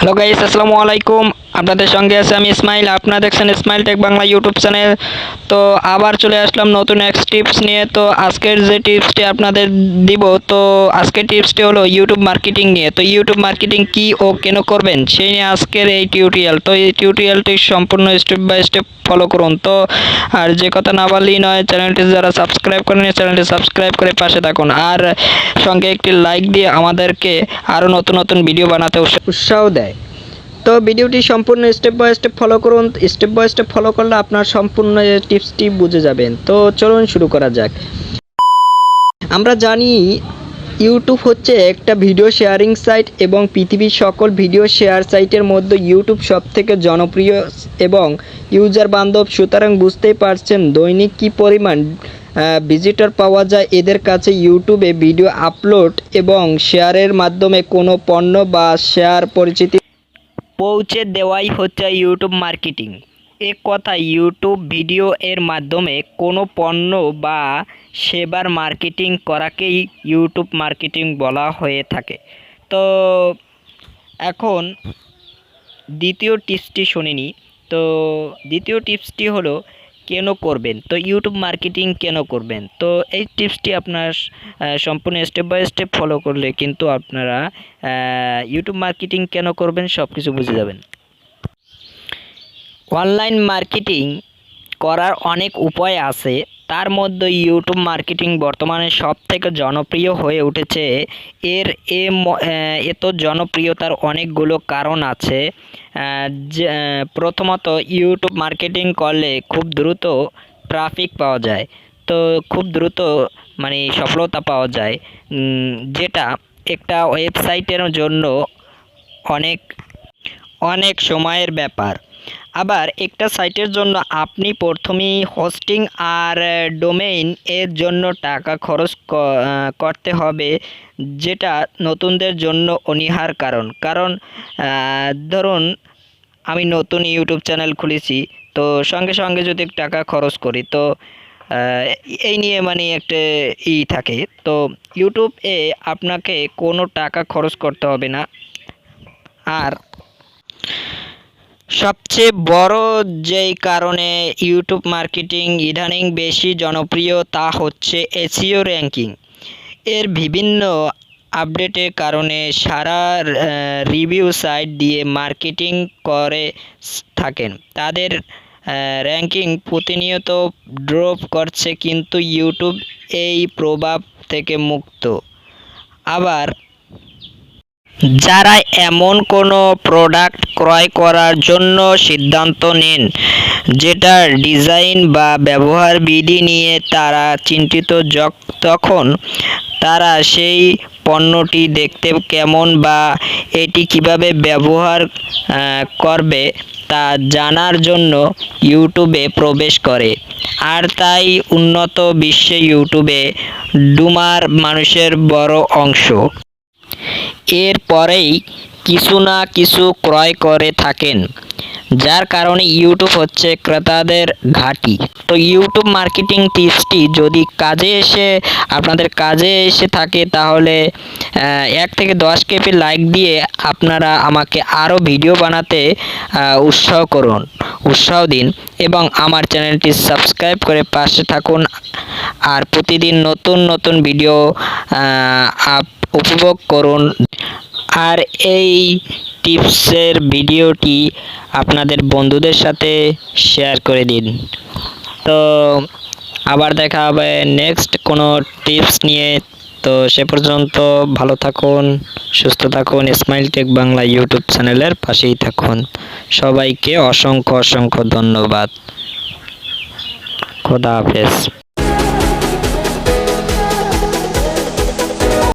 Hello guys, আসসালামু আলাইকুম। আপনাদের সঙ্গে আছে আমি ইসমাইল। আপনারা দেখছেন Ismail tech Bangla YouTube channel. তো আবার চলে আসলাম নতুন এক টিপস নিয়ে। তো আজকের যে টিপসটি আপনাদের দিব, তো আজকের টিপসটি হলো ইউটিউব মার্কেটিং নিয়ে। তো ইউটিউব মার্কেটিং কি ও কেন করবেন সেই নিয়ে আজকের এই টিউটোরিয়াল। তো এই টিউটোরিয়ালটি সম্পূর্ণ স্টেপ বাই স্টেপ ফলো করুন। তো আর যে কথা না বললেই নয়, চ্যানেলটি যারা সাবস্ক্রাইব করেন চ্যানেলটি সাবস্ক্রাইব করে পাশে থাকুন, আর সঙ্গে একটি লাইক দিয়ে আমাদেরকে আরও নতুন নতুন ভিডিও বানাতে উৎসাহ দেয়। তো ভিডিওটি সম্পূর্ণ স্টেপ বাই স্টেপ ফলো করুন। স্টেপ বাই স্টেপ ফলো করলে আপনার সম্পূর্ণ টিপসটি বুঝে যাবেন। তো চলুন শুরু করা যাক। আমরা জানি ইউটিউব হচ্ছে একটা ভিডিও শেয়ারিং সাইট এবং পৃথিবীর সকল ভিডিও শেয়ার সাইটের মধ্যে ইউটিউব সবথেকে জনপ্রিয় এবং ইউজার বান্ধব। সুতরাং বুঝতেই পারছেন দৈনিক কী পরিমাণ ভিজিটর পাওয়া যায় এদের কাছে। ইউটিউবে ভিডিও আপলোড এবং শেয়ারের মাধ্যমে কোনো পণ্য বা শেয়ার পরিচিতি পৌঁছে দেওয়াই হচ্ছে ইউটিউব মার্কেটিং। এক কথা, ইউটিউব ভিডিও এর মাধ্যমে কোনো পণ্য বা সেবার মার্কেটিং করাকেই ইউটিউব মার্কেটিং বলা হয়ে থাকে। তো এখন দ্বিতীয় টিপসটি শুনিনি। তো দ্বিতীয় টিপসটি হলো কেন করবেন। তো ইউটিউব মার্কেটিং কেন করবেন, তো এই টিপসটি আপনার সম্পূর্ণ স্টেপ বাই স্টেপ ফলো করলে কিন্তু আপনারা ইউটিউব মার্কেটিং কেন করবেন সব কিছু বুঝে যাবেন। অনলাইন মার্কেটিং করার অনেক উপায় আছে, তার মধ্যে ইউটিউব মার্কেটিং বর্তমানে সবথেকে জনপ্রিয় হয়ে উঠেছে। এত জনপ্রিয়তার অনেকগুলো কারণ আছে। প্রথমত, ইউটিউব মার্কেটিং করলে খুব দ্রুত ট্রাফিক পাওয়া যায়। তো খুব দ্রুত সফলতা পাওয়া যায়, যেটা একটা ওয়েবসাইটের জন্য অনেক অনেক সময়ের ব্যাপার। আবার একটা সাইটের জন্য আপনি প্রথমেই হোস্টিং আর ডোমেইন এর জন্য টাকা খরচ করতে হবে, যেটা নতুনদের জন্য অনীহার কারণ ধরুন আমি নতুন ইউটিউব চ্যানেল খুলেছি, তো সঙ্গে সঙ্গে যদি টাকা খরচ করি তো এই নিয়ে একটা থাকে। তো ইউটিউবে আপনাকে কোনো টাকা খরচ করতে হবে না। আর সবচেয়ে বড় যেই কারণে ইউটিউব মার্কেটিং ইদানিং বেশি জনপ্রিয় তা হচ্ছে এসইও র্যাঙ্কিং। এর বিভিন্ন আপডেটের কারণে সারা রিভিউ সাইট দিয়ে মার্কেটিং করে থাকেন, তাদের র্যাঙ্কিং প্রতিনিয়ত ড্রপ করছে, কিন্তু ইউটিউব এই প্রভাব থেকে মুক্ত। আবার যারা এমন কোনো প্রোডাক্ট ক্রয় করার জন্য সিদ্ধান্ত নেন যেটা ডিজাইন বা ব্যবহার বিধি নিয়ে তারা চিন্তিত, তখন তারা সেই পণ্যটি দেখতে কেমন বা এটি কিভাবে ব্যবহার করবে তা জানার জন্য ইউটিউবে প্রবেশ করে। আর তাই উন্নত বিশ্বে ইউটিউবে ডুমার মানুষের বড় অংশ এরপরেই কিছু না কিছু ক্রয় করে থাকেন, যার কারণে ইউটিউব হচ্ছে ক্রেতাদের ঘাঁটি। তো ইউটিউব মার্কেটিং টিপসটি যদি আপনাদের কাজে এসে থাকে, তাহলে 1 থেকে 10 কেপি লাইক দিয়ে আপনারা আমাকে আরও ভিডিও বানাতে উৎসাহ দিন এবং আমার চ্যানেলটি সাবস্ক্রাইব করে পাশে থাকুন। আর প্রতিদিন নতুন নতুন ভিডিও উপভোগ করুন। আর এই টিপসের ভিডিওটি আপনাদের বন্ধুদের সাথে শেয়ার করে দিন। তো আবার দেখা হবে নেক্সট কোনো টিপস নিয়ে। তো সে পর্যন্ত ভালো থাকুন, সুস্থ থাকুন, ইসমাইল টেক বাংলা ইউটিউব চ্যানেলের পাশেই থাকুন। সবাইকে অসংখ্য অসংখ্য ধন্যবাদ। খোদা হাফেজ।